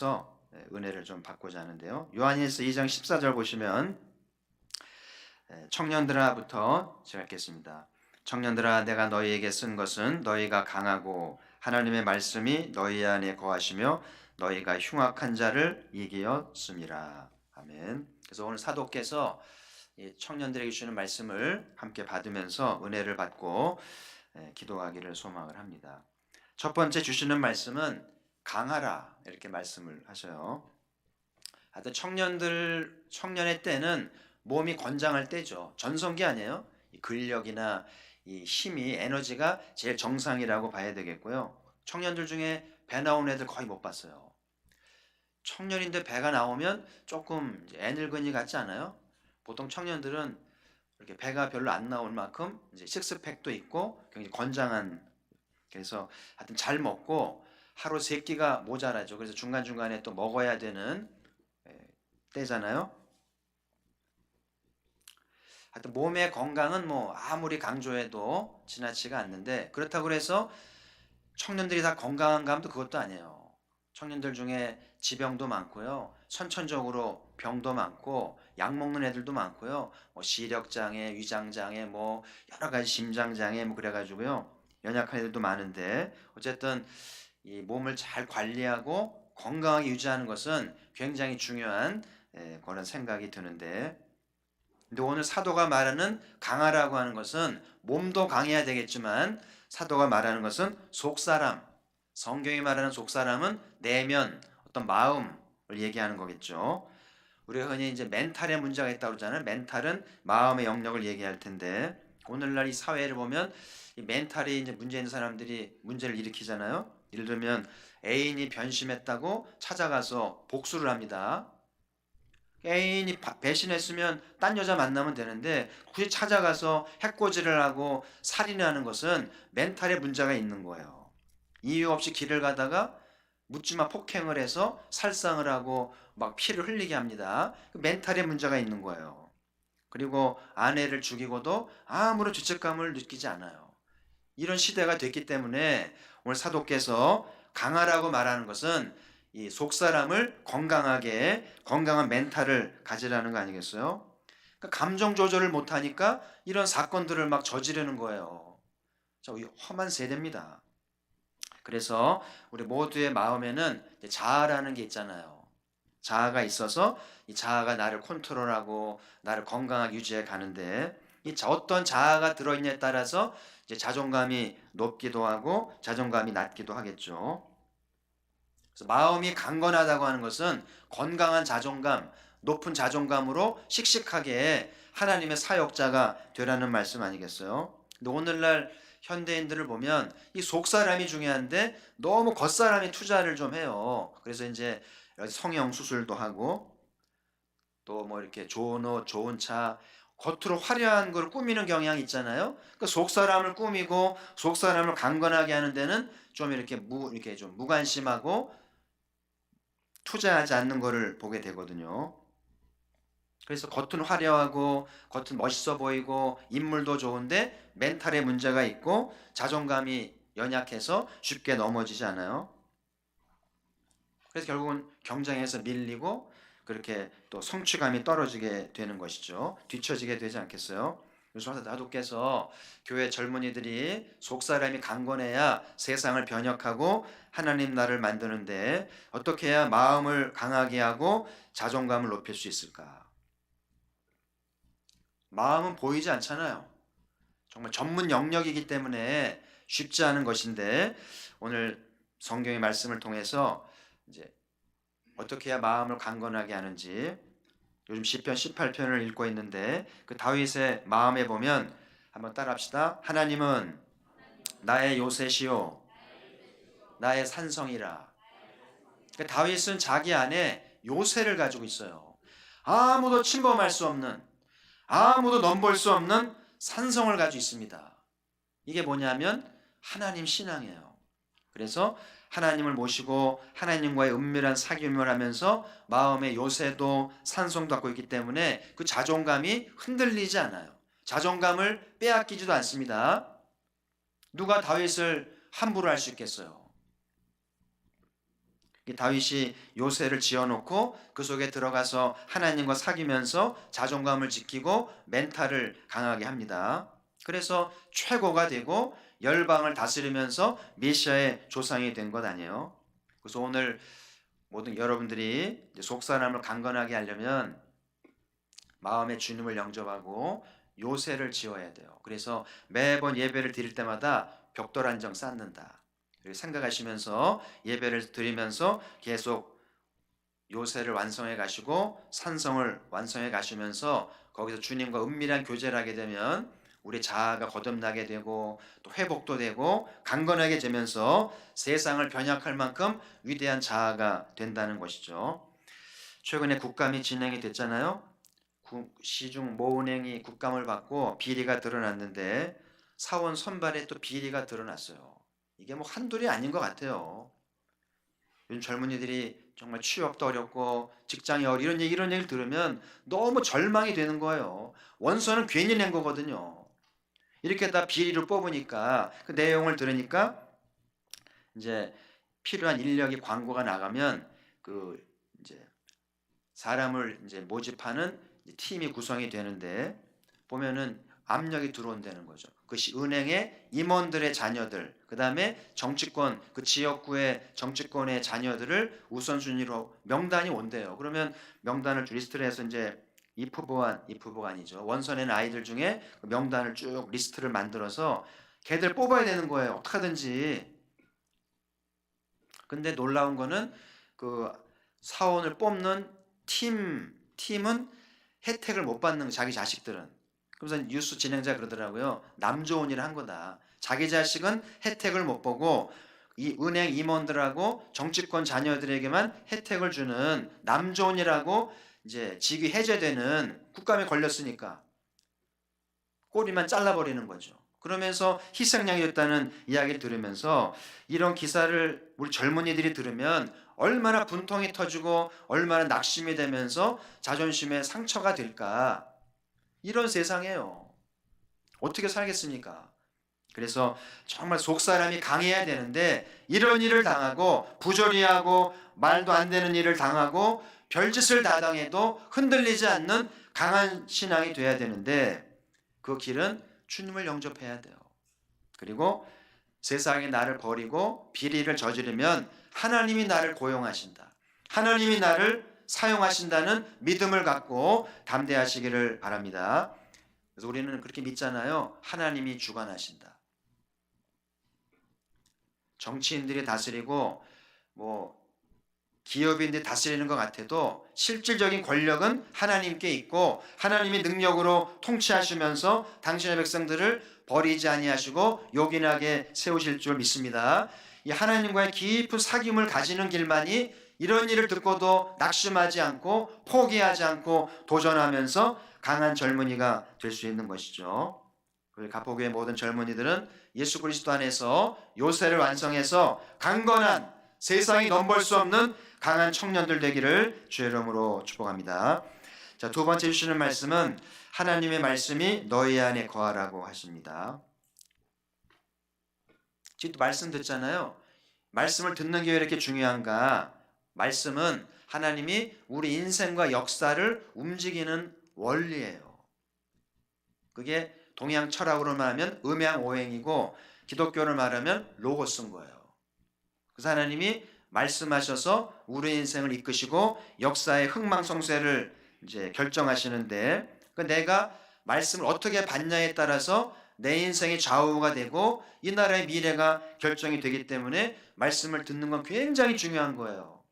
통해서 은혜를 좀 받고자 하는데요. 요한일서 2장 14절 보시면 청년들아부터 제가 읽겠습니다. 청년들아, 내가 너희에게 쓴 것은 너희가 강하고 하나님의 말씀이 너희 안에 거하시며 너희가 흉악한 자를 이기었음이라. 아멘. 그래서 오늘 사도께서 청년들에게 주시는 말씀을 함께 받으면서 은혜를 받고 기도하기를 소망을 합니다. 첫 번째 주시는 말씀은 강하라, 이렇게 말씀을 하셔요. 하여튼 청년의 때는 몸이 건장할 때죠. 전성기 아니에요. 이 근력이나 이 힘이, 에너지가 제일 정상이라고 봐야 되겠고요. 청년들 중에 배 나온 애들 거의 못 봤어요. 청년인데 배가 나오면 조금 애늙은이 같지 않아요? 보통 청년들은 이렇게 배가 별로 안 나올 만큼 이제 식스팩도 있고 굉장히 건장한, 그래서 하여튼 잘 먹고 하루 3끼가 모자라죠. 그래서 중간중간에 또 먹어야 되는 때잖아요. 하여튼 몸의 건강은 뭐 아무리 강조해도 지나치가 않는데, 그렇다고 해서 청년들이 다 건강한가 하면 그것도 아니에요. 청년들 중에 지병도 많고요. 선천적으로 병도 많고 약 먹는 애들도 많고요. 뭐 시력장애, 위장장애, 뭐 여러 가지 심장장애 뭐 그래가지고요. 연약한 애들도 많은데, 어쨌든 이 몸을 잘 관리하고 건강하게 유지하는 것은 굉장히 중요한 그런 생각이 드는데, 근데 오늘 사도가 말하는 강하라고 하는 것은 몸도 강해야 되겠지만, 사도가 말하는 것은 속사람, 성경이 말하는 속사람은 내면, 어떤 마음을 얘기하는 거겠죠. 우리가 흔히 이제 멘탈에 문제가 있다고 그러잖아요. 멘탈은 마음의 영역을 얘기할 텐데, 오늘날 이 사회를 보면 이 멘탈이 이제 문제 있는 사람들이 문제를 일으키잖아요. 예를 들면 애인이 변심했다고 찾아가서 복수를 합니다. 애인이 배신했으면 딴 여자 만나면 되는데 굳이 찾아가서 해코지를 하고 살인하는 것은 멘탈에 문제가 있는 거예요. 이유 없이 길을 가다가 묻지마 폭행을 해서 살상을 하고 막 피를 흘리게 합니다. 멘탈에 문제가 있는 거예요. 그리고 아내를 죽이고도 아무런 죄책감을 느끼지 않아요. 이런 시대가 됐기 때문에 오늘 사도께서 강하라고 말하는 것은 이 속사람을 건강하게, 건강한 멘탈을 가지라는 거 아니겠어요? 그러니까 감정 조절을 못하니까 이런 사건들을 막 저지르는 거예요. 험한 세대입니다. 그래서 우리 모두의 마음에는 자아라는 게 있잖아요. 자아가 있어서 이 자아가 나를 컨트롤하고 나를 건강하게 유지해 가는데, 어떤 자아가 들어있냐에 따라서 이제 자존감이 높기도 하고 자존감이 낮기도 하겠죠. 그래서 마음이 강건하다고 하는 것은 건강한 자존감, 높은 자존감으로 씩씩하게 하나님의 사역자가 되라는 말씀 아니겠어요? 근데 오늘날 현대인들을 보면 이 속사람이 중요한데 너무 겉사람이 투자를 좀 해요. 그래서 이제 성형 수술도 하고 또 뭐 이렇게 좋은 옷, 좋은 차, 겉으로 화려한 걸 꾸미는 경향이 있잖아요. 그 속사람을 꾸미고 속사람을 강건하게 하는 데는 좀 이렇게 좀 무관심하고 투자하지 않는 것을 보게 되거든요. 그래서 겉은 화려하고 겉은 멋있어 보이고 인물도 좋은데 멘탈에 문제가 있고 자존감이 연약해서 쉽게 넘어지지 않아요. 그래서 결국은 경쟁에서 밀리고 그렇게 또 성취감이 떨어지게 되는 것이죠. 뒤처지게 되지 않겠어요? 그래서 사도께서 교회 젊은이들이 속사람이 강건해야 세상을 변혁하고 하나님 나라를 만드는데 어떻게 해야 마음을 강하게 하고 자존감을 높일 수 있을까? 마음은 보이지 않잖아요. 정말 전문 영역이기 때문에 쉽지 않은 것인데, 오늘 성경의 말씀을 통해서 이제 어떻게 해야 마음을 강건하게 하는지, 요즘 시편 18편을 읽고 있는데 그 다윗의 마음에 보면 한번 따라합시다. 하나님은 나의 요새시요 나의 산성이라. 그러니까 다윗은 자기 안에 요새를 가지고 있어요. 아무도 침범할 수 없는, 아무도 넘볼 수 없는 산성을 가지고 있습니다. 이게 뭐냐면 하나님 신앙이에요. 그래서 하나님을 모시고 하나님과의 은밀한 사귐을 하면서 마음의 요새도 산성도 갖고 있기 때문에 그 자존감이 흔들리지 않아요. 자존감을 빼앗기지도 않습니다. 누가 다윗을 함부로 할 수 있겠어요? 다윗이 요새를 지어놓고 그 속에 들어가서 하나님과 사귀면서 자존감을 지키고 멘탈을 강하게 합니다. 그래서 최고가 되고 열방을 다스리면서 메시아의 조상이 된 것 아니에요. 그래서 오늘 모든 여러분들이 속 사람을 강건하게 하려면 마음의 주님을 영접하고 요새를 지어야 돼요. 그래서 매번 예배를 드릴 때마다 벽돌 한 정 쌓는다. 이렇게 생각하시면서 예배를 드리면서 계속 요새를 완성해 가시고 산성을 완성해 가시면서 거기서 주님과 은밀한 교제를 하게 되면 우리 자아가 거듭나게 되고 또 회복도 되고 강건하게 되면서 세상을 변혁할 만큼 위대한 자아가 된다는 것이죠. 최근에 국감이 진행이 됐잖아요. 시중 모은행이 국감을 받고 비리가 드러났는데 사원 선발에 또 비리가 드러났어요. 이게 뭐 한둘이 아닌 것 같아요. 요즘 젊은이들이 정말 취업도 어렵고 직장이 이런 얘기를 들으면 너무 절망이 되는 거예요. 원서는 괜히 낸 거거든요. 이렇게 다 비리를 뽑으니까 그 내용을 들으니까 이제 필요한 인력이 광고가 나가면 그 이제 사람을 이제 모집하는 팀이 구성이 되는데 보면은 압력이 들어온다는 거죠. 그것이 은행의 임원들의 자녀들, 그 다음에 정치권, 그 지역구의 정치권의 자녀들을 우선순위로 명단이 온대요. 그러면 명단을 리스트를 해서 이제 입후보가 아니죠. 원서낸 아이들 중에 그 명단을 쭉 리스트를 만들어서 걔들 뽑아야 되는 거예요. 어떡하든지. 근데 놀라운 거는 그 사원을 뽑는 팀은 혜택을 못 받는 자기 자식들은. 그래서 뉴스 진행자 그러더라고요. 남 좋은 일을 한 거다. 자기 자식은 혜택을 못 보고 이 은행 임원들하고 정치권 자녀들에게만 혜택을 주는 남 좋은 일하고 이제 직위 해제되는 국감에 걸렸으니까 꼬리만 잘라버리는 거죠. 그러면서 희생양이 됐다는 이야기를 들으면서 이런 기사를 우리 젊은이들이 들으면 얼마나 분통이 터지고 얼마나 낙심이 되면서 자존심에 상처가 될까. 이런 세상이에요. 어떻게 살겠습니까? 그래서 정말 속사람이 강해야 되는데 이런 일을 당하고 부조리하고 말도 안 되는 일을 당하고 별짓을 다 당해도 흔들리지 않는 강한 신앙이 돼야 되는데 그 길은 주님을 영접해야 돼요. 그리고 세상이 나를 버리고 비리를 저지르면 하나님이 나를 고용하신다. 하나님이 나를 사용하신다는 믿음을 갖고 담대하시기를 바랍니다. 그래서 우리는 그렇게 믿잖아요. 하나님이 주관하신다. 정치인들이 다스리고 뭐 기업인들이 다스리는 것 같아도 실질적인 권력은 하나님께 있고 하나님이 능력으로 통치하시면서 당신의 백성들을 버리지 아니하시고 요긴하게 세우실 줄 믿습니다. 이 하나님과의 깊은 사귐을 가지는 길만이 이런 일을 듣고도 낙심하지 않고 포기하지 않고 도전하면서 강한 젊은이가 될 수 있는 것이죠. 가포교의 모든 젊은이들은 예수 그리스도 안에서 요새를 완성해서 강건한 세상이 넘볼 수 없는 강한 청년들 되기를 주의 이름으로 축복합니다. 자, 두 번째 주시는 말씀은 하나님의 말씀이 너희 안에 거하라고 하십니다. 지금 말씀 듣잖아요. 말씀을 듣는 게 왜 이렇게 중요한가? 말씀은 하나님이 우리 인생과 역사를 움직이는 원리예요. 그게 동양 철학으로 말하면 음양오행이고 기독교를 말하면 로고스인 거예요. 그래서 하나님이 말씀하셔서 우리 인생을 이끄시고 역사의 흥망성쇠를 이제 결정하시는데 내가 말씀을 어떻게 받냐에 따라서 내 인생의 좌우가 되고 이 나라의 미래가 결정이 되기 때문에 말씀을 듣는 건 굉장히 중요한 거예요.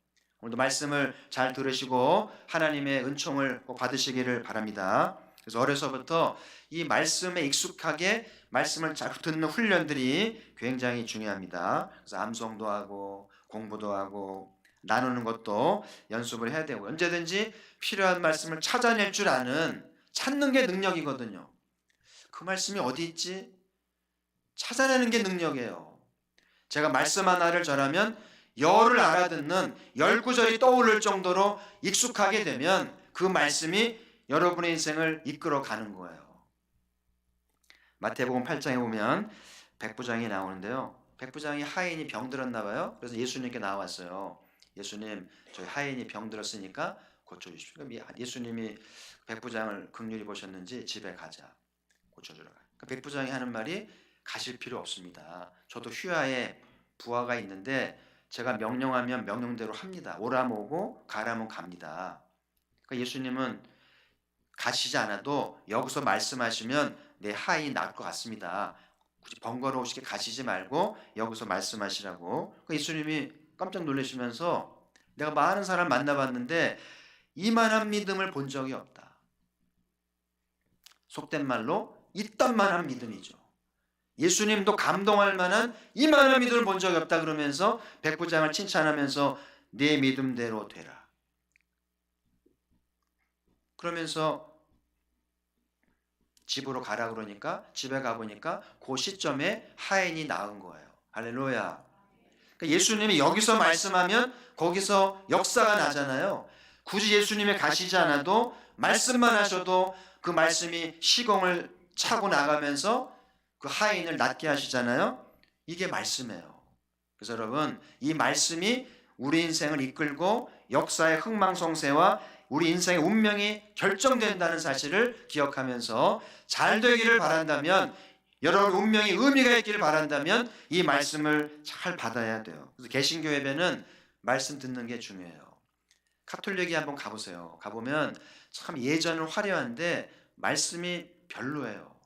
오늘도 말씀을 잘 들으시고 하나님의 은총을 꼭 받으시기를 바랍니다. 그래서 어려서부터 이 말씀에 익숙하게 말씀을 잘 듣는 훈련들이 굉장히 중요합니다. 그래서 암송도 하고 공부도 하고 나누는 것도 연습을 해야 되고 언제든지 필요한 말씀을 찾아낼 줄 아는 찾는 게 능력이거든요. 그 말씀이 어디 있지? 찾아내는 게 능력이에요. 제가 말씀 하나를 전하면 열을 알아듣는 열 구절이 떠오를 정도로 익숙하게 되면 그 말씀이 여러분의 인생을 이끌어 가는 거예요. 마태복음 8장에 보면 백부장이 나오는데요. 백부장이 하인이 병들었나 봐요. 그래서 예수님께 나왔어요. 예수님 저희 하인이 병들었으니까 고쳐주십시오. 그럼 예수님이 백부장을 긍휼히 보셨는지 집에 가자. 고쳐주라. 그러니까 백부장이 하는 말이 가실 필요 없습니다. 저도 휘하에 부하가 있는데 제가 명령하면 명령대로 합니다. 오라면 오고 가라면 갑니다. 그러니까 예수님은 가시지 않아도 여기서 말씀하시면 내 하인이 나을 것 같습니다. 굳이 번거로우시게 가시지 말고 여기서 말씀하시라고. 그러니까 예수님이 깜짝 놀라시면서 내가 많은 사람 만나봤는데 이만한 믿음을 본 적이 없다. 속된 말로 이딴만한 믿음이죠. 예수님도 감동할 만한 이만한 믿음을 본 적이 없다 그러면서 백부장을 칭찬하면서 내 믿음대로 되라. 그러면서 집으로 가라 그러니까 집에 가보니까 그 시점에 하인이 나은 거예요. 할렐루야. 그러니까 예수님이 여기서 말씀하면 거기서 역사가 나잖아요. 굳이 예수님이 가시지 않아도 말씀만 하셔도 그 말씀이 시공을 차고 나가면서 그 하인을 낫게 하시잖아요. 이게 말씀이에요. 그래서 여러분 이 말씀이 우리 인생을 이끌고 역사의 흥망성쇠와 우리 인생의 운명이 결정된다는 사실을 기억하면서 잘 되기를 바란다면, 여러분 운명이 의미가 있기를 바란다면 이 말씀을 잘 받아야 돼요. 그래서 개신교 예배는 말씀 듣는 게 중요해요. 카톨릭이 한번 가보세요. 가보면 참 예전은 화려한데 말씀이 별로예요.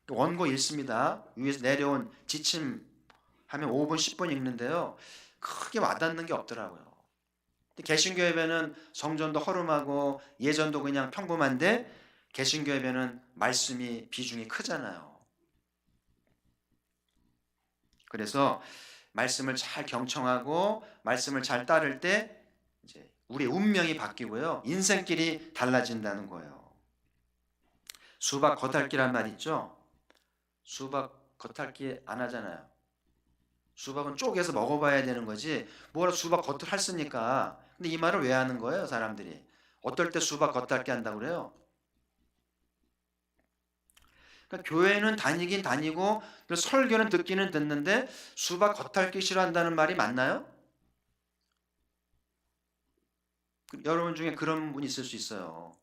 원고 읽습니다. 위에서 내려온 지침 하면 5분 10분 읽는데요. 크게 와닿는 게 없더라고요. 개신교 예배는 성전도 허름하고 예전도 그냥 평범한데 개신교 예배는 말씀이 비중이 크잖아요. 그래서 말씀을 잘 경청하고 말씀을 잘 따를 때 이제 우리 운명이 바뀌고요. 인생길이 달라진다는 거예요. 수박 겉핥기란 말 있죠? 수박 겉핥기 안 하잖아요. 수박은 쪼개서 먹어봐야 되는 거지 뭐라 수박 겉을 핥습니까? 근데 이 말을 왜 하는 거예요 사람들이? 어떨 때 수박 겉핥기 한다고 그래요? 그러니까 교회는 다니긴 다니고 설교는 듣기는 듣는데 수박 겉핥기 싫어한다는 말이 맞나요? 여러분 중에 그런 분 있을 수 있어요.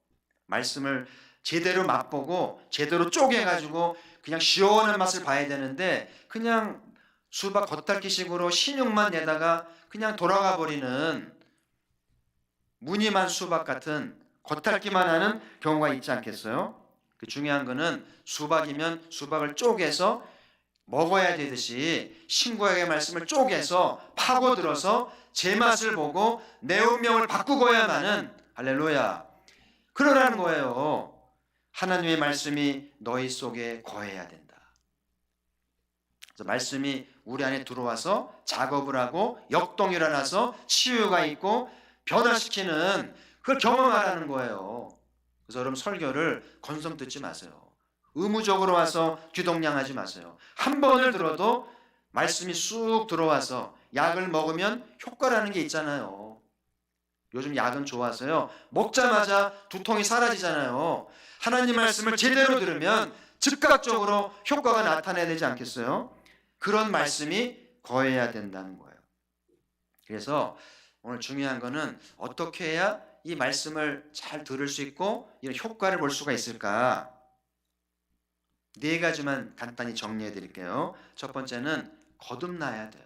말씀을 제대로 맛보고 제대로 쪼개가지고 그냥 시원한 맛을 봐야 되는데 그냥 수박 겉핥기식으로 신용만 내다가 그냥 돌아가 버리는 무늬만 수박 같은 겉핥기만 하는 경우가 있지 않겠어요? 중요한 거는 수박이면 수박을 쪼개서 먹어야 되듯이 신구약의 말씀을 쪼개서 파고들어서 제 맛을 보고 내 운명을 바꾸고야만은 할렐루야 그러라는 거예요. 하나님의 말씀이 너희 속에 거해야 된다. 그래서 말씀이 우리 안에 들어와서 작업을 하고 역동이 일어나서 치유가 있고 변화시키는 그걸 경험하라는 거예요. 그래서 여러분 설교를 건성 듣지 마세요. 의무적으로 와서 귀동냥하지 마세요. 한 번을 들어도 말씀이 쑥 들어와서 약을 먹으면 효과라는 게 있잖아요. 요즘 약은 좋아서요. 먹자마자 두통이 사라지잖아요. 하나님 말씀을 제대로 들으면 즉각적으로 효과가 나타나야 되지 않겠어요? 그런 말씀이 거해야 된다는 거예요. 그래서 오늘 중요한 거는 어떻게 해야 이 말씀을 잘 들을 수 있고 이런 효과를 볼 수가 있을까? 네 가지만 간단히 정리해 드릴게요. 첫 번째는 거듭나야 돼요.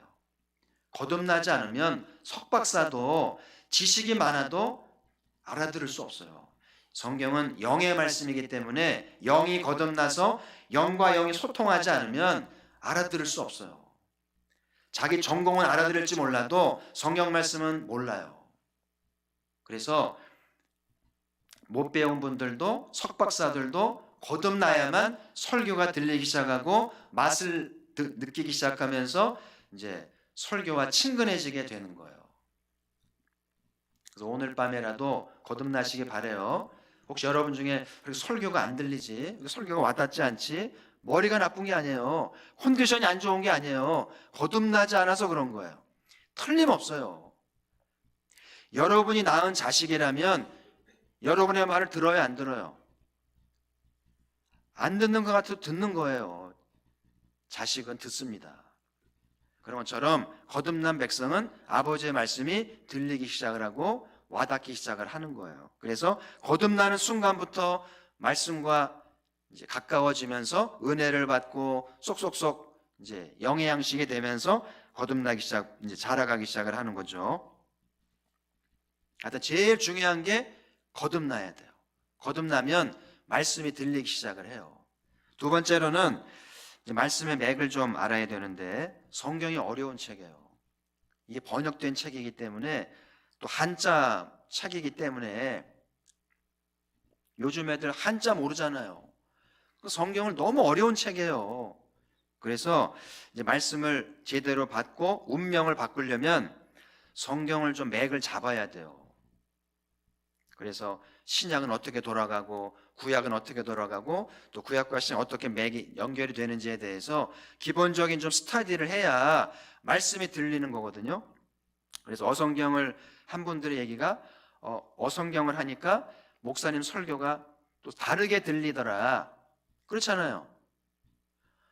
거듭나지 않으면 석박사도 지식이 많아도 알아들을 수 없어요. 성경은 영의 말씀이기 때문에 영이 거듭나서 영과 영이 소통하지 않으면 알아들을 수 없어요. 자기 전공은 알아들을지 몰라도 성경 말씀은 몰라요. 그래서 못 배운 분들도 석박사들도 거듭나야만 설교가 들리기 시작하고 맛을 느끼기 시작하면서 이제 설교와 친근해지게 되는 거예요. 그래서 오늘 밤에라도 거듭나시기 바래요. 혹시 여러분 중에 설교가 안 들리지, 설교가 와닿지 않지, 머리가 나쁜 게 아니에요. 컨디션이 안 좋은 게 아니에요. 거듭나지 않아서 그런 거예요. 틀림없어요. 여러분이 낳은 자식이라면 여러분의 말을 들어요, 안 들어요? 안 듣는 것 같아도 듣는 거예요. 자식은 듣습니다. 그런 것처럼 거듭난 백성은 아버지의 말씀이 들리기 시작을 하고 와닿기 시작을 하는 거예요. 그래서 거듭나는 순간부터 말씀과 이제 가까워지면서 은혜를 받고 쏙쏙쏙 이제 영의 양식이 되면서 거듭나기 시작, 이제 자라가기 시작을 하는 거죠. 하여튼 제일 중요한 게 거듭나야 돼요. 거듭나면 말씀이 들리기 시작을 해요. 두 번째로는 이제 말씀의 맥을 좀 알아야 되는데, 성경이 어려운 책이에요. 이게 번역된 책이기 때문에, 또 한자 책이기 때문에 요즘 애들 한자 모르잖아요. 성경을 너무 어려운 책이에요. 그래서 이제 말씀을 제대로 받고 운명을 바꾸려면 성경을 좀 맥을 잡아야 돼요. 그래서 신약은 어떻게 돌아가고 구약은 어떻게 돌아가고 또 구약과 신약 어떻게 맥이 연결이 되는지에 대해서 기본적인 좀 스터디를 해야 말씀이 들리는 거거든요. 그래서 어성경을 한 분들의 얘기가 어성경을 하니까 목사님 설교가 또 다르게 들리더라. 그렇잖아요.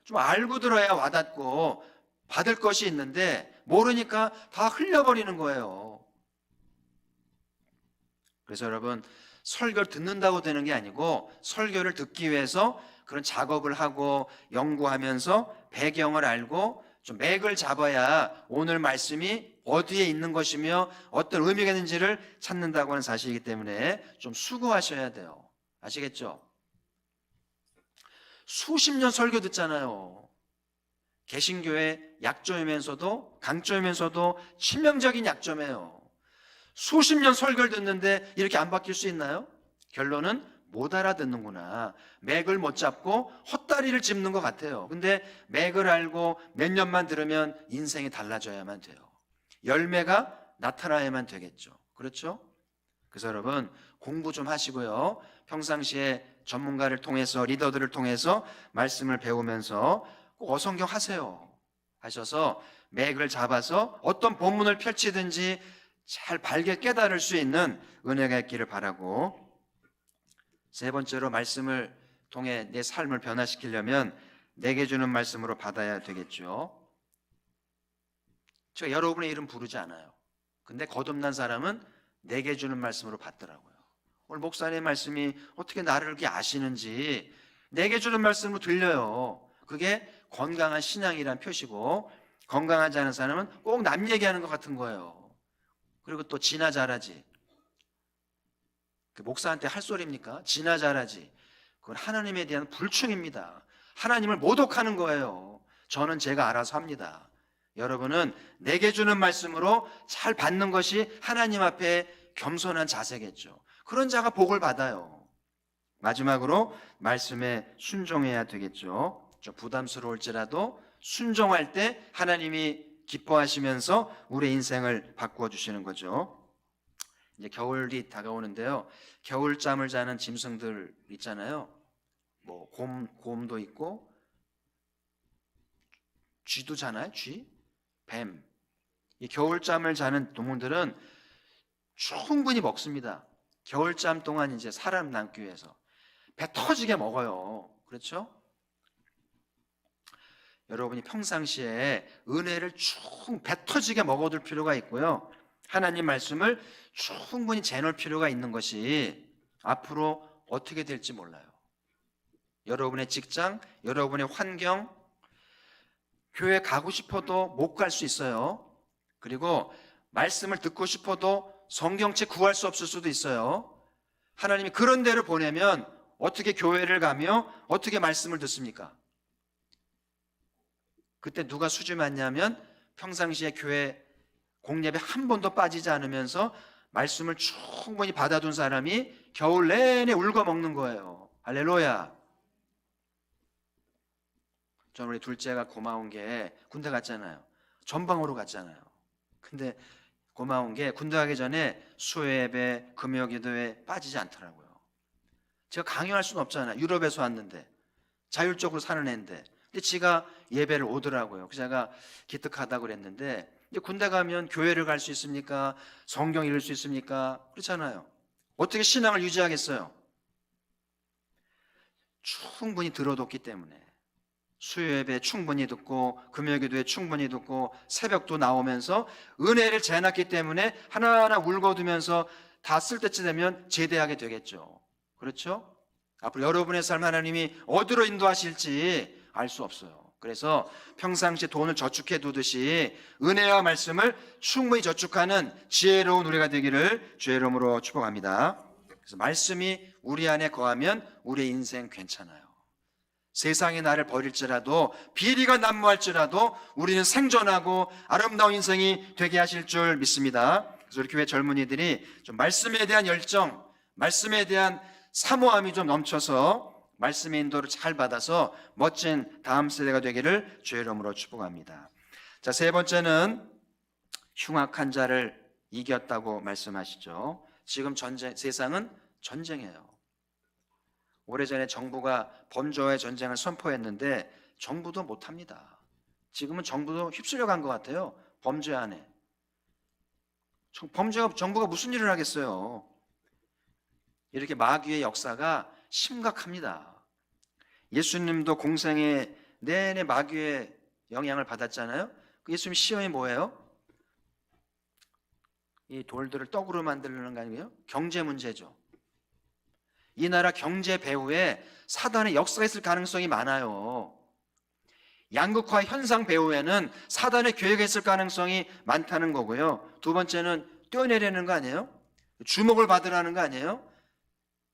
좀 알고 들어야 와닿고 받을 것이 있는데 모르니까 다 흘려버리는 거예요. 그래서 여러분, 설교를 듣는다고 되는 게 아니고 설교를 듣기 위해서 그런 작업을 하고 연구하면서 배경을 알고 좀 맥을 잡아야 오늘 말씀이 어디에 있는 것이며 어떤 의미가 있는지를 찾는다고 하는 사실이기 때문에 좀 수고하셔야 돼요. 아시겠죠? 수십 년 설교 듣잖아요. 개신교의 약점이면서도 강점이면서도 치명적인 약점이에요. 수십 년 설교를 듣는데 이렇게 안 바뀔 수 있나요? 결론은 못 알아듣는구나. 맥을 못 잡고 헛다리를 짚는 것 같아요. 근데 맥을 알고 몇 년만 들으면 인생이 달라져야만 돼요. 열매가 나타나야만 되겠죠. 그렇죠? 그래서 여러분, 공부 좀 하시고요. 평상시에 전문가를 통해서, 리더들을 통해서 말씀을 배우면서 꼭 어성경 하세요. 하셔서 맥을 잡아서 어떤 본문을 펼치든지 잘 밝게 깨달을 수 있는 은혜가 있기를 바라고, 세 번째로 말씀을 통해 내 삶을 변화시키려면 내게 주는 말씀으로 받아야 되겠죠. 제가 여러분의 이름 부르지 않아요. 근데 거듭난 사람은 내게 주는 말씀으로 받더라고요. 오늘 목사님 말씀이 어떻게 나를 이렇게 아시는지 내게 주는 말씀으로 들려요. 그게 건강한 신앙이란 표시고, 건강하지 않은 사람은 꼭 남 얘기하는 것 같은 거예요. 그리고 또 지나 잘하지. 그 목사한테 할 소리입니까? 지나 잘하지. 그건 하나님에 대한 불충입니다. 하나님을 모독하는 거예요. 저는 제가 알아서 합니다. 여러분은 내게 주는 말씀으로 잘 받는 것이 하나님 앞에 겸손한 자세겠죠. 그런 자가 복을 받아요. 마지막으로 말씀에 순종해야 되겠죠. 좀 부담스러울지라도 순종할 때 하나님이 기뻐하시면서 우리의 인생을 바꾸어 주시는 거죠. 이제 겨울이 다가오는데요. 겨울잠을 자는 짐승들 있잖아요. 뭐 곰도 있고 쥐도 자나요? 쥐? 뱀. 이 겨울잠을 자는 동물들은 충분히 먹습니다. 겨울잠 동안 이제 사람 남기 위해서 배 터지게 먹어요. 그렇죠? 여러분이 평상시에 은혜를 배 터지게 먹어둘 필요가 있고요. 하나님 말씀을 충분히 재놓을 필요가 있는 것이 앞으로 어떻게 될지 몰라요. 여러분의 직장, 여러분의 환경, 교회 가고 싶어도 못 갈 수 있어요. 그리고 말씀을 듣고 싶어도 성경책 구할 수 없을 수도 있어요. 하나님이 그런 데를 보내면 어떻게 교회를 가며 어떻게 말씀을 듣습니까? 그때 누가 수지 맞냐면 평상시에 교회 공예배 한 번도 빠지지 않으면서 말씀을 충분히 받아둔 사람이 겨울 내내 울고 먹는 거예요. 할렐루야. 저는 우리 둘째가 고마운 게 군대 갔잖아요. 전방으로 갔잖아요. 근데 고마운 게 군대 가기 전에 수요예배, 금요기도에 빠지지 않더라고요. 제가 강요할 수는 없잖아요. 유럽에서 왔는데 자율적으로 사는 애인데, 근데 지가 예배를 오더라고요. 그래서 제가 기특하다고 그랬는데, 이제 군대 가면 교회를 갈 수 있습니까? 성경 읽을 수 있습니까? 그렇잖아요. 어떻게 신앙을 유지하겠어요? 충분히 들어뒀기 때문에. 수요예배 충분히 듣고 금요기도에 충분히 듣고 새벽도 나오면서 은혜를 재놨기 때문에 하나하나 울거두면서 다 쓸 때쯤 되면 제대하게 되겠죠. 그렇죠? 앞으로 여러분의 삶 하나님이 어디로 인도하실지 알 수 없어요. 그래서 평상시 돈을 저축해 두듯이 은혜와 말씀을 충분히 저축하는 지혜로운 우리가 되기를 주의 이름으로 축복합니다. 그래서 말씀이 우리 안에 거하면 우리의 인생 괜찮아요. 세상이 나를 버릴지라도 비리가 난무할지라도 우리는 생존하고 아름다운 인생이 되게 하실 줄 믿습니다. 그래서 우리 교회 젊은이들이 좀 말씀에 대한 열정, 말씀에 대한 사모함이 좀 넘쳐서 말씀의 인도를 잘 받아서 멋진 다음 세대가 되기를 주의 이름으로 축복합니다. 자, 세 번째는 흉악한 자를 이겼다고 말씀하시죠. 지금 세상은 전쟁이에요. 오래전에 정부가 범죄와의 전쟁을 선포했는데 정부도 못합니다. 지금은 정부도 휩쓸려 간 것 같아요. 범죄 안에. 정부가 무슨 일을 하겠어요. 이렇게 마귀의 역사가 심각합니다. 예수님도 공생애 내내 마귀의 영향을 받았잖아요. 예수님 시험이 뭐예요? 이 돌들을 떡으로 만드는 거 아니에요? 경제 문제죠. 이 나라 경제 배후에 사단의 역사가 있을 가능성이 많아요. 양극화 현상 배후에는 사단의 계획이 있을 가능성이 많다는 거고요. 두 번째는 뛰어내리는 거 아니에요? 주목을 받으라는 거 아니에요?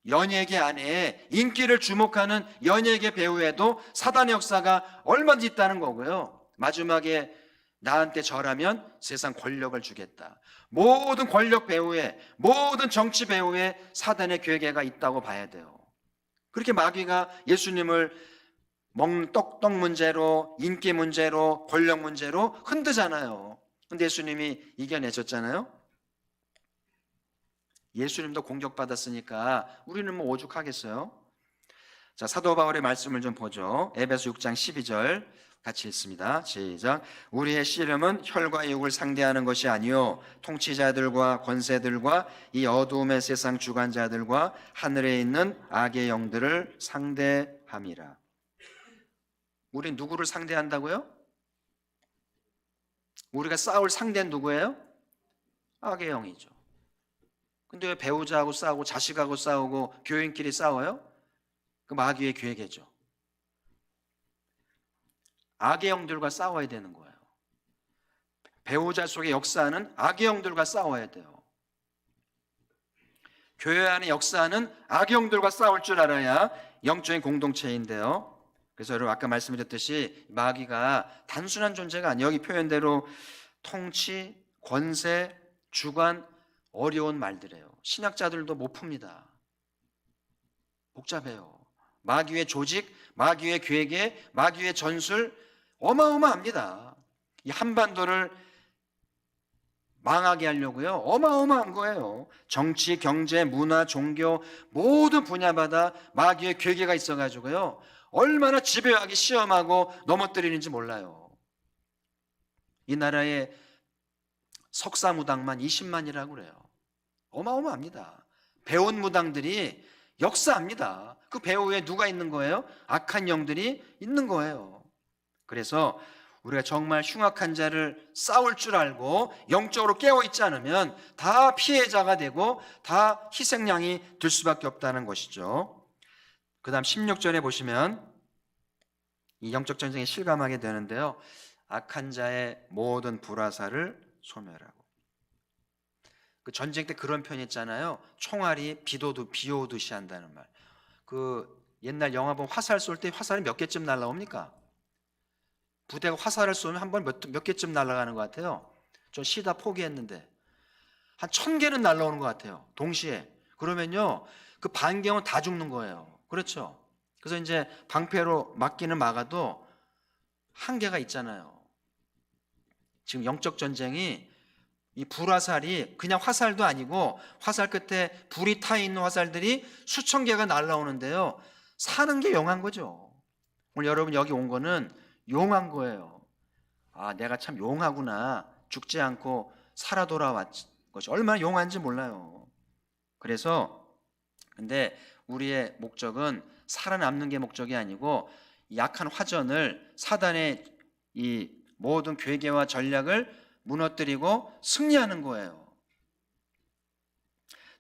연예계 안에 인기를 주목하는 연예계 배후에도 사단의 역사가 얼마든지 있다는 거고요. 마지막에 나한테 절하면 세상 권력을 주겠다. 모든 권력 배후에, 모든 정치 배후에 사단의 괴계가 있다고 봐야 돼요. 그렇게 마귀가 예수님을 먹는 떡 문제로, 인기 문제로, 권력 문제로 흔드잖아요. 근데 예수님이 이겨내셨잖아요. 예수님도 공격받았으니까 우리는 뭐 오죽하겠어요? 자, 사도 바울의 말씀을 좀 보죠. 에베소 6장 12절 같이 읽습니다. 시작. 우리의 씨름은 혈과 육을 상대하는 것이 아니요 통치자들과 권세들과 이 어두움의 세상 주관자들과 하늘에 있는 악의 영들을 상대함이라. 우리 누구를 상대한다고요? 우리가 싸울 상대는 누구예요? 악의 영이죠. 근데 왜 배우자하고 싸우고 자식하고 싸우고 교인끼리 싸워요? 그 마귀의 계획이죠. 악의 영들과 싸워야 되는 거예요. 배우자 속에 역사하는 악의 영들과 싸워야 돼요. 교회 안에 역사하는 악의 영들과 싸울 줄 알아야 영적인 공동체인데요. 그래서 여러분 아까 말씀드렸듯이 마귀가 단순한 존재가 아니에요. 여기 표현대로 통치, 권세, 주관, 어려운 말들이에요. 신학자들도 못 풉니다. 복잡해요. 마귀의 조직, 마귀의 괴계, 마귀의 전술 어마어마합니다. 이 한반도를 망하게 하려고요. 어마어마한 거예요. 정치, 경제, 문화, 종교 모든 분야마다 마귀의 괴계가 있어가지고요. 얼마나 집요하게 시험하고 넘어뜨리는지 몰라요. 이 나라의 석사 무당만 20만이라고 그래요. 어마어마합니다. 배운 무당들이 역사합니다. 그 배후에 누가 있는 거예요? 악한 영들이 있는 거예요. 그래서 우리가 정말 흉악한 자를 싸울 줄 알고 영적으로 깨어있지 않으면 다 피해자가 되고 다 희생양이 될 수밖에 없다는 것이죠. 그 다음 16절에 보시면 이 영적 전쟁에 실감하게 되는데요. 악한 자의 모든 불화살을 소멸하고. 그 전쟁 때 그런 표현 있잖아요. 총알이 비 오듯이 한다는 말. 그 옛날 영화 보면 화살 쏠 때 화살이 몇 개쯤 날라옵니까? 부대가 화살을 쏘면 한 번 몇 개쯤 날아가는 것 같아요. 전 시다 포기했는데 한 1000개는 날라오는 것 같아요. 동시에. 그러면요 그 반경은 다 죽는 거예요. 그렇죠? 그래서 이제 방패로 막기는 막아도 한계가 있잖아요. 지금 영적 전쟁이 이 불화살이 그냥 화살도 아니고 화살 끝에 불이 타 있는 화살들이 수천 개가 날라오는데요. 사는 게 용한 거죠. 오늘 여러분 여기 온 거는 용한 거예요. 아, 내가 참 용하구나. 죽지 않고 살아 돌아왔 것이 얼마나 용한지 몰라요. 그래서 근데 우리의 목적은 살아남는 게 목적이 아니고 약한 화전을, 사단의 이 모든 괴계와 전략을 무너뜨리고 승리하는 거예요.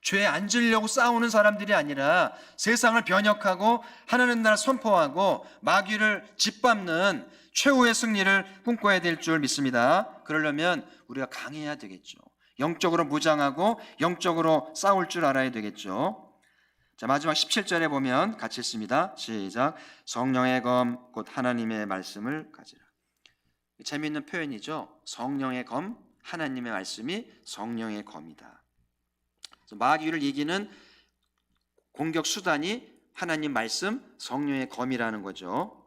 죄에 앉으려고 싸우는 사람들이 아니라 세상을 변혁하고 하나님 나라를 선포하고 마귀를 짓밟는 최후의 승리를 꿈꿔야 될 줄 믿습니다. 그러려면 우리가 강해야 되겠죠. 영적으로 무장하고 영적으로 싸울 줄 알아야 되겠죠. 자, 마지막 17절에 보면 같이 읽습니다. 시작. 성령의 검 곧 하나님의 말씀을 가지라. 재미있는 표현이죠. 성령의 검, 하나님의 말씀이 성령의 검이다. 마귀를 이기는 공격 수단이 하나님 말씀, 성령의 검이라는 거죠.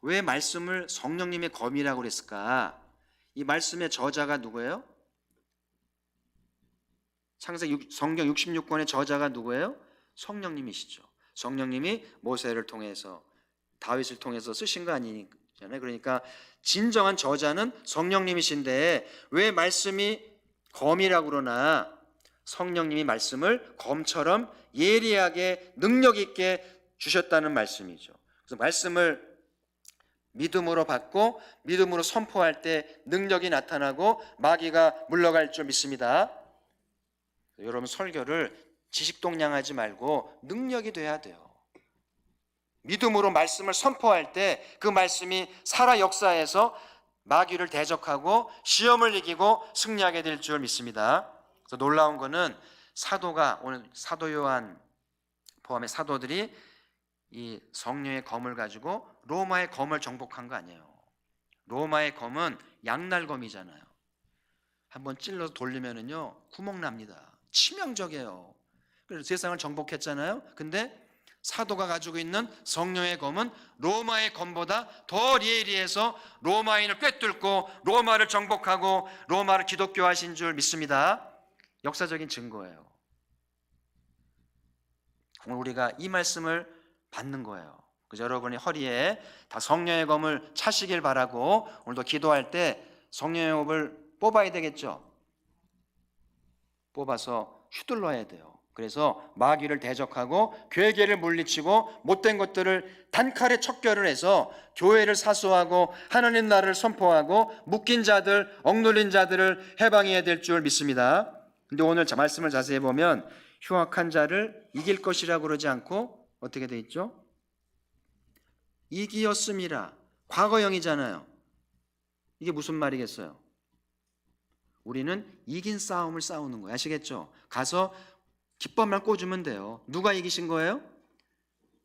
왜 말씀을 성령님의 검이라고 그랬을까? 이 말씀의 저자가 누구예요? 성경 66권의 저자가 누구예요? 성령님이시죠. 성령님이 모세를 통해서, 다윗을 통해서 쓰신 거 아니잖아요. 그러니까 진정한 저자는 성령님이신데 왜 말씀이 검이라고 그러나? 성령님이 말씀을 검처럼 예리하게 능력 있게 주셨다는 말씀이죠. 그래서 말씀을 믿음으로 받고 믿음으로 선포할 때 능력이 나타나고 마귀가 물러갈 줄 믿습니다. 여러분, 설교를 지식동량하지 말고 능력이 돼야 돼요. 믿음으로 말씀을 선포할 때 그 말씀이 살아 역사해서 마귀를 대적하고 시험을 이기고 승리하게 될 줄 믿습니다. 그래서 놀라운 것은 사도가, 오늘 사도 요한 포함의 사도들이 이 성령의 검을 가지고 로마의 검을 정복한 거 아니에요. 로마의 검은 양날검이잖아요. 한번 찔러서 돌리면은요 구멍 납니다. 치명적이에요. 그래서 세상을 정복했잖아요. 근데 사도가 가지고 있는 성령의 검은 로마의 검보다 더 예리해서 로마인을 꿰뚫고 로마를 정복하고 로마를 기독교화하신 줄 믿습니다. 역사적인 증거예요. 오늘 우리가 이 말씀을 받는 거예요. 그래서 여러분이 허리에 다 성령의 검을 차시길 바라고 오늘도 기도할 때 성령의 검을 뽑아야 되겠죠. 뽑아서 휘둘러야 돼요. 그래서 마귀를 대적하고 괴계를 물리치고 못된 것들을 단칼에 척결을 해서 교회를 사수하고 하나님 나라를 선포하고 묶인 자들, 억눌린 자들을 해방해야 될 줄 믿습니다. 근데 오늘 말씀을 자세히 보면 흉악한 자를 이길 것이라고 그러지 않고 어떻게 돼 있죠? 이기었음이라. 과거형이잖아요. 이게 무슨 말이겠어요? 우리는 이긴 싸움을 싸우는 거예요. 아시겠죠? 가서 깃발만 꽂으면 돼요. 누가 이기신 거예요?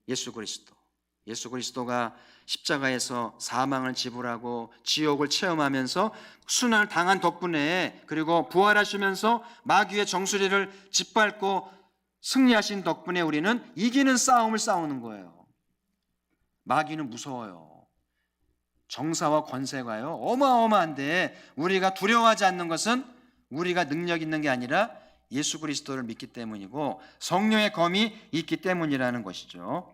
예수 그리스도. 예수 그리스도가 십자가에서 사망을 지불하고 지옥을 체험하면서 순환을 당한 덕분에, 그리고 부활하시면서 마귀의 정수리를 짓밟고 승리하신 덕분에 우리는 이기는 싸움을 싸우는 거예요. 마귀는 무서워요. 정사와 권세가요 어마어마한데 우리가 두려워하지 않는 것은 우리가 능력 있는 게 아니라 예수 그리스도를 믿기 때문이고 성령의 검이 있기 때문이라는 것이죠.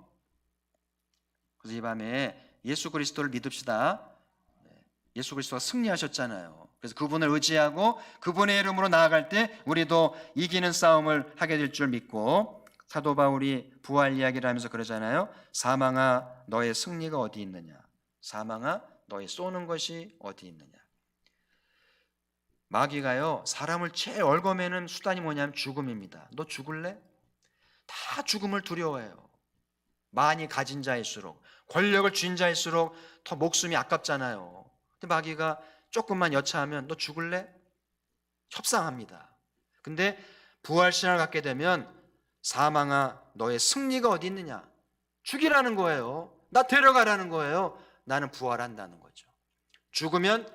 그래서 이 밤에 예수 그리스도를 믿읍시다. 예수 그리스도가 승리하셨잖아요. 그래서 그분을 의지하고 그분의 이름으로 나아갈 때 우리도 이기는 싸움을 하게 될 줄 믿고, 사도 바울이 부활 이야기를 하면서 그러잖아요. 사망아 너의 승리가 어디 있느냐. 사망아 너의 쏘는 것이 어디 있느냐. 마귀가요 사람을 제일 얽어매는 수단이 뭐냐면 죽음입니다. 너 죽을래? 다 죽음을 두려워해요. 많이 가진 자일수록, 권력을 쥔 자일수록 더 목숨이 아깝잖아요. 근데 마귀가 조금만 여차하면 너 죽을래? 협상합니다. 근데 부활신앙을 갖게 되면 사망아 너의 승리가 어디 있느냐. 죽이라는 거예요. 나 데려가라는 거예요. 나는 부활한다는 거죠. 죽으면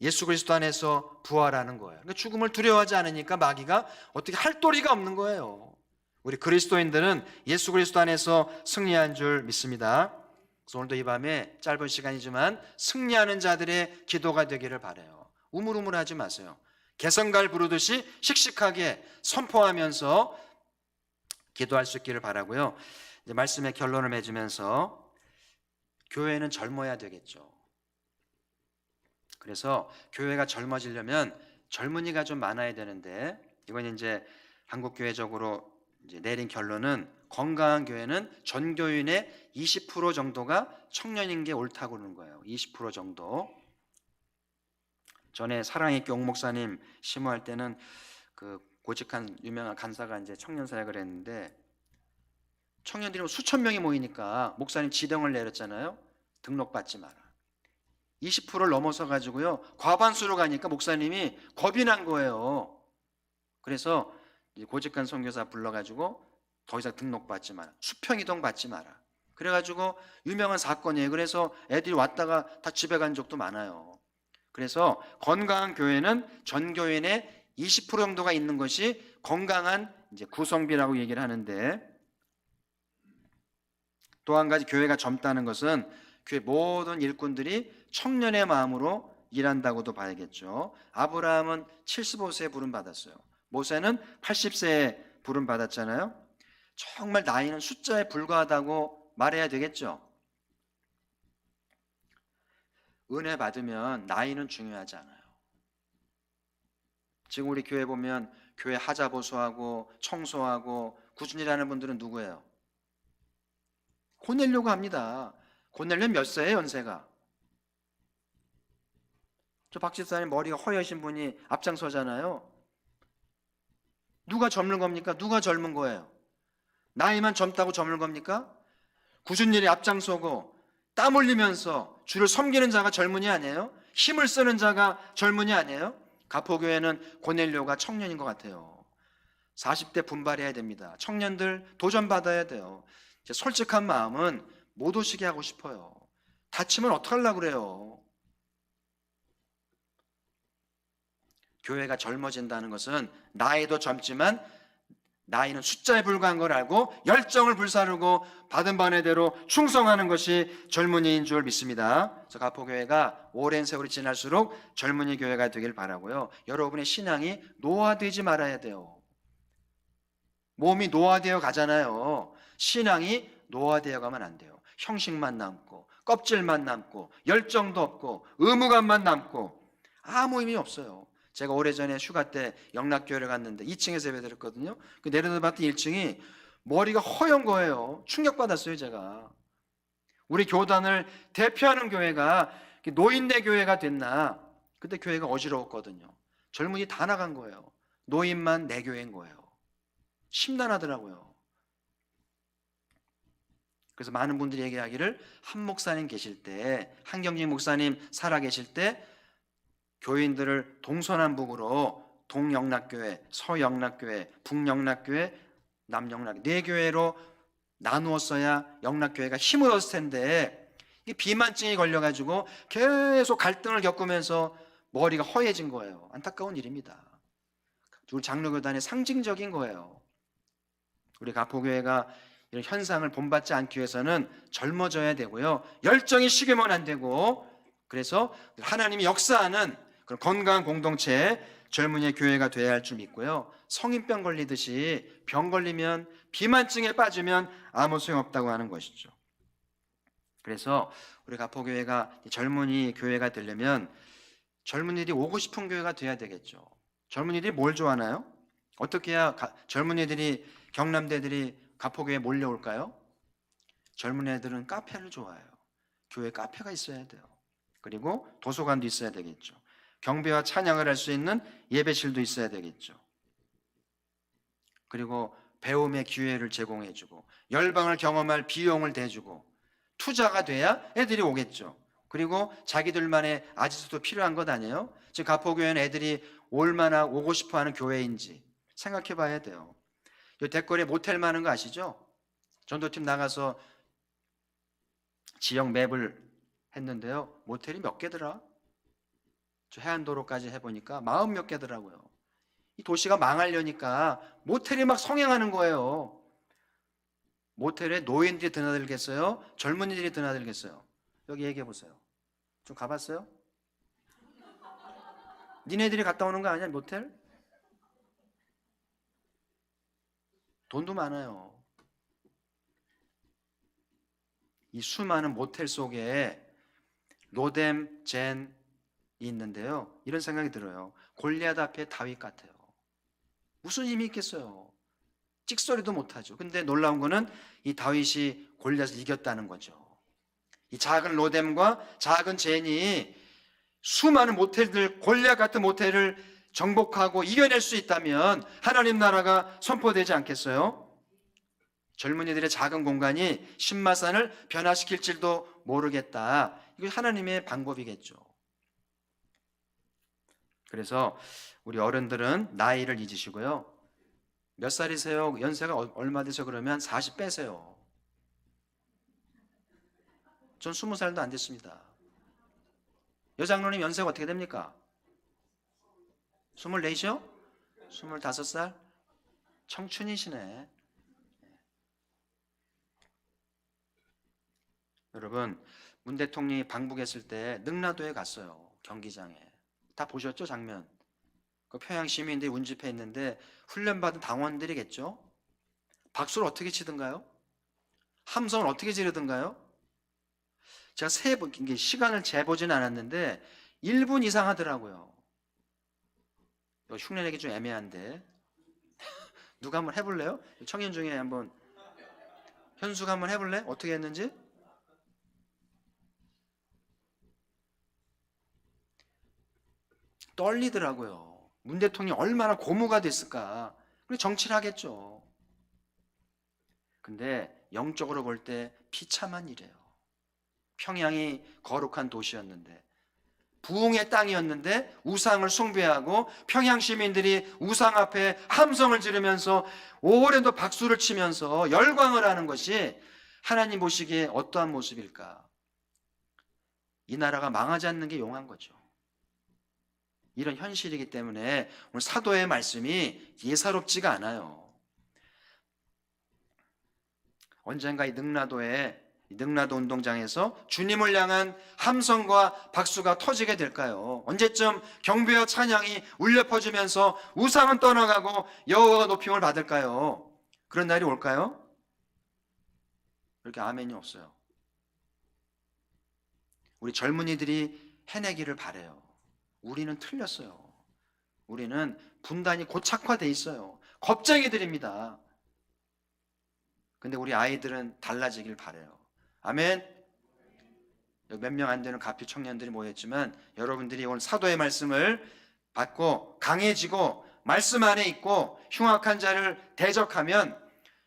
예수 그리스도 안에서 부활하는 거예요. 그러니까 죽음을 두려워하지 않으니까 마귀가 어떻게 할 도리가 없는 거예요. 우리 그리스도인들은 예수 그리스도 안에서 승리한 줄 믿습니다. 그래서 오늘도 이 밤에 짧은 시간이지만 승리하는 자들의 기도가 되기를 바라요. 우물우물하지 마세요. 개성갈 부르듯이 씩씩하게 선포하면서 기도할 수 있기를 바라고요. 이제 말씀의 결론을 맺으면서 교회는 젊어야 되겠죠. 그래서 교회가 젊어지려면 젊은이가 좀 많아야 되는데, 이건 이제 한국교회적으로 이제 내린 결론은 건강한 교회는 전교인의 20% 정도가 청년인 게 옳다고 그러는 거예요. 20% 정도. 전에 사랑의 교 목사님 심호할 때는 그 고직한 유명한 간사가 이제 청년 사역을 했는데 청년들이 수천 명이 모이니까 목사님 지령을 내렸잖아요. 등록받지 마라. 20%를 넘어서 가지고요. 과반수로 가니까 목사님이 겁이 난 거예요. 그래서 고직한 선교사 불러가지고 더 이상 등록받지 마라. 수평이동 받지 마라. 그래가지고 유명한 사건이에요. 그래서 애들이 왔다가 다 집에 간 적도 많아요. 그래서 건강한 교회는 전교인의 20% 정도가 있는 것이 건강한 이제 구성비라고 얘기를 하는데, 또 한 가지 교회가 젊다는 것은 교회 모든 일꾼들이 청년의 마음으로 일한다고도 봐야겠죠. 아브라함은 75세에 부름 받았어요. 모세는 80세에 부름 받았잖아요. 정말 나이는 숫자에 불과하다고 말해야 되겠죠. 은혜 받으면 나이는 중요하지 않아요. 지금 우리 교회 보면 교회 하자 보수하고 청소하고 꾸준히 일하는 분들은 누구예요? 고넬료가 합니다. 고넬료 몇 세예요, 연세가? 저 박집사님 머리가 허여신 분이 앞장서잖아요. 누가 젊은 겁니까? 누가 젊은 거예요? 나이만 젊다고 젊은 겁니까? 꾸준히 일에 앞장서고 땀 흘리면서 주를 섬기는 자가 젊은이 아니에요? 힘을 쓰는 자가 젊은이 아니에요? 가포교회는 고넬료가 청년인 것 같아요. 40대 분발해야 됩니다. 청년들 도전받아야 돼요. 제 솔직한 마음은 못 오시게 하고 싶어요. 다치면 어떡하려고 그래요? 교회가 젊어진다는 것은 나이도 젊지만 나이는 숫자에 불과한 걸 알고 열정을 불사르고 받은 바내대로 충성하는 것이 젊은이인 줄 믿습니다. 그래서 가포교회가 오랜 세월이 지날수록 젊은이 교회가 되길 바라고요. 여러분의 신앙이 노화되지 말아야 돼요. 몸이 노화되어 가잖아요. 신앙이 노화되어 가면 안 돼요. 형식만 남고 껍질만 남고 열정도 없고 의무감만 남고 아무 의미 없어요. 제가 오래전에 휴가 때 영락교회를 갔는데 2층에서 예배 드렸거든요. 그 내려다봤더니 1층이 머리가 허연 거예요. 충격받았어요, 제가. 우리 교단을 대표하는 교회가 노인네 교회가 됐나? 그때 교회가 어지러웠거든요. 젊은이 다 나간 거예요. 노인만 내 교회인 거예요. 심란하더라고요. 그래서 많은 분들이 얘기하기를 한 목사님 계실 때, 한경진 목사님 살아 계실 때 교인들을 동서남북으로 동영락교회, 서영락교회, 북영락교회, 남영락 네 교회로 나누었어야 영락교회가 힘을 얻을 텐데 이 비만증이 걸려가지고 계속 갈등을 겪으면서 머리가 허해진 거예요. 안타까운 일입니다. 우리 장로교단의 상징적인 거예요. 우리 가포교회가 이런 현상을 본받지 않기 위해서는 젊어져야 되고요. 열정이 식으면 안 되고, 그래서 하나님이 역사하는 그런 건강한 공동체 젊은이의 교회가 돼야 할 줄 믿고요. 성인병 걸리듯이 병 걸리면 비만증에 빠지면 아무 소용없다고 하는 것이죠. 그래서 우리 가포교회가 젊은이 교회가 되려면 젊은이들이 오고 싶은 교회가 돼야 되겠죠. 젊은이들이 뭘 좋아하나요? 어떻게 해야 젊은이들이 경남대들이 가포교회에 몰려올까요? 젊은 애들은 카페를 좋아해요. 교회 카페가 있어야 돼요. 그리고 도서관도 있어야 되겠죠. 경배와 찬양을 할 수 있는 예배실도 있어야 되겠죠. 그리고 배움의 기회를 제공해주고 열방을 경험할 비용을 대주고 투자가 돼야 애들이 오겠죠. 그리고 자기들만의 아지트도 필요한 것 아니에요? 지금 가포교회는 애들이 얼마나 오고 싶어하는 교회인지 생각해 봐야 돼요. 이 댓글에 모텔 많은 거 아시죠? 전도팀 나가서 지역 맵을 했는데요. 모텔이 몇 개더라? 저 해안도로까지 해보니까 40몇 개더라고요. 이 도시가 망하려니까 모텔이 막 성행하는 거예요. 모텔에 노인들이 드나들겠어요? 젊은이들이 드나들겠어요? 여기 얘기해 보세요. 좀 가봤어요? 니네들이 갔다 오는 거 아니야, 모텔? 돈도 많아요. 이 수많은 모텔 속에 로뎀, 젠이 있는데요. 이런 생각이 들어요. 골리앗 앞에 다윗 같아요. 무슨 힘이 있겠어요? 찍소리도 못하죠. 근데 놀라운 거는 이 다윗이 골리앗을 이겼다는 거죠. 이 작은 로뎀과 작은 젠이 수많은 모태들, 골리앗 같은 모태를 정복하고 이겨낼 수 있다면 하나님 나라가 선포되지 않겠어요? 젊은이들의 작은 공간이 신마산을 변화시킬 줄도 모르겠다. 이거 하나님의 방법이겠죠. 그래서 우리 어른들은 나이를 잊으시고요. 몇 살이세요? 연세가 얼마 되세요? 그러면 40 빼세요. 전 20살도 안 됐습니다. 여장로님 연세가 어떻게 됩니까? 24이죠? 25살? 청춘이시네. 여러분, 문 대통령이 방북했을 때 능라도에 갔어요. 경기장에. 다 보셨죠? 장면. 그 평양 시민들이 운집해 있는데 훈련받은 당원들이겠죠? 박수를 어떻게 치던가요? 함성을 어떻게 지르던가요? 제가 시간을 재보진 않았는데 1분 이상 하더라고요. 이거 흉내내기 좀 애매한데 누가 한번 해볼래요? 청년 중에 한번 현수가 한번 해볼래? 어떻게 했는지? 떨리더라고요. 문 대통령이 얼마나 고무가 됐을까. 그리고 정치를 하겠죠. 근데 영적으로 볼 때 비참한 일이에요. 평양이 거룩한 도시였는데, 부흥의 땅이었는데 우상을 숭배하고 평양 시민들이 우상 앞에 함성을 지르면서 오랜도 박수를 치면서 열광을 하는 것이 하나님 보시기에 어떠한 모습일까? 이 나라가 망하지 않는 게 용한 거죠. 이런 현실이기 때문에 오늘 사도의 말씀이 예사롭지가 않아요. 언젠가 이 능라도 운동장에서 주님을 향한 함성과 박수가 터지게 될까요? 언제쯤 경배와 찬양이 울려 퍼지면서 우상은 떠나가고 여호와가 높임을 받을까요? 그런 날이 올까요? 그렇게 아멘이 없어요. 우리 젊은이들이 해내기를 바라요. 우리는 틀렸어요. 우리는 분단이 고착화되어 있어요. 겁쟁이들입니다. 근데 우리 아이들은 달라지길 바라요. 아멘. 몇 명 안 되는 가피 청년들이 모였지만 여러분들이 오늘 사도의 말씀을 받고 강해지고 말씀 안에 있고 흉악한 자를 대적하면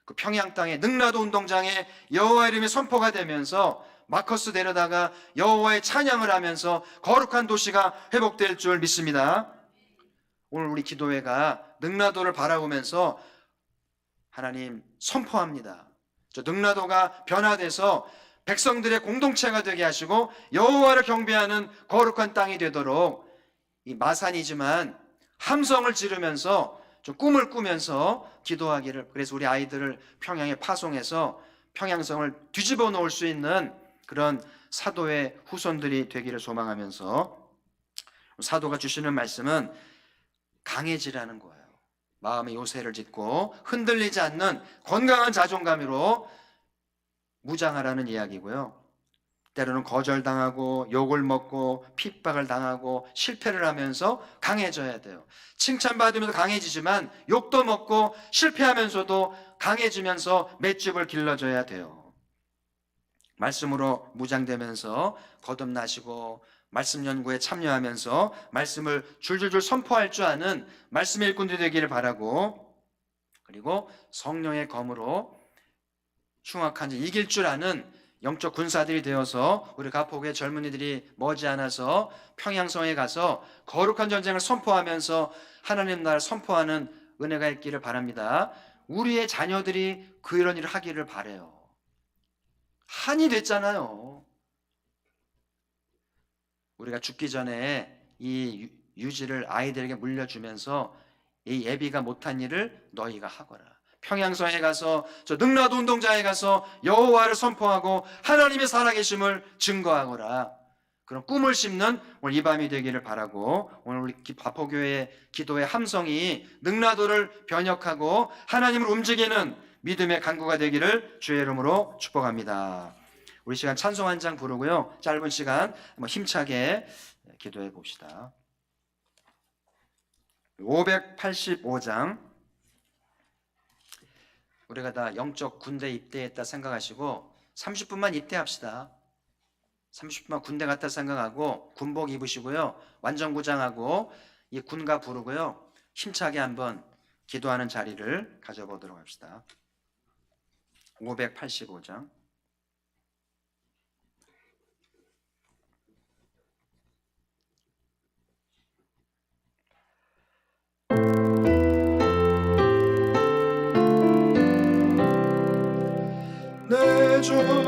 그 평양 땅의 능라도 운동장에 여호와 이름이 선포가 되면서 마커스 데려다가 여호와의 찬양을 하면서 거룩한 도시가 회복될 줄 믿습니다. 오늘 우리 기도회가 능라도를 바라보면서 하나님 선포합니다. 저 능라도가 변화돼서 백성들의 공동체가 되게 하시고 여호와를 경배하는 거룩한 땅이 되도록 이 마산이지만 함성을 지르면서 좀 꿈을 꾸면서 기도하기를, 그래서 우리 아이들을 평양에 파송해서 평양성을 뒤집어 놓을 수 있는 그런 사도의 후손들이 되기를 소망하면서 사도가 주시는 말씀은 강해지라는 거예요. 마음의 요새를 짓고 흔들리지 않는 건강한 자존감으로 무장하라는 이야기고요. 때로는 거절당하고 욕을 먹고 핍박을 당하고 실패를 하면서 강해져야 돼요. 칭찬받으면서 강해지지만 욕도 먹고 실패하면서도 강해지면서 맷집을 길러줘야 돼요. 말씀으로 무장되면서 거듭나시고 말씀 연구에 참여하면서 말씀을 줄줄줄 선포할 줄 아는 말씀의 일꾼들이 되기를 바라고, 그리고 성령의 검으로 흉악한 자 이길 줄 아는 영적 군사들이 되어서 우리 가포구의 젊은이들이 머지않아서 평양성에 가서 거룩한 전쟁을 선포하면서 하나님 나라를 선포하는 은혜가 있기를 바랍니다. 우리의 자녀들이 그런 일을 하기를 바라요. 한이 됐잖아요. 우리가 죽기 전에 이 유지를 아이들에게 물려주면서 이 예비가 못한 일을 너희가 하거라. 평양성에 가서 저 능라도 운동장에 가서 여호와를 선포하고 하나님의 살아계심을 증거하거라. 그런 꿈을 심는 오늘 이 밤이 되기를 바라고, 오늘 우리 바포교회의 기도의 함성이 능라도를 변혁하고 하나님을 움직이는 믿음의 간구가 되기를 주의 이름으로 축복합니다. 우리 시간 찬송 한 장 부르고요. 짧은 시간 한번 힘차게 기도해 봅시다. 585장 우리가 다 영적 군대 입대했다 생각하시고 30분만 입대합시다. 30분만 군대 갔다 생각하고 군복 입으시고요. 완전구장하고 이 군가 부르고요. 힘차게 한번 기도하는 자리를 가져보도록 합시다. 585장. 내 주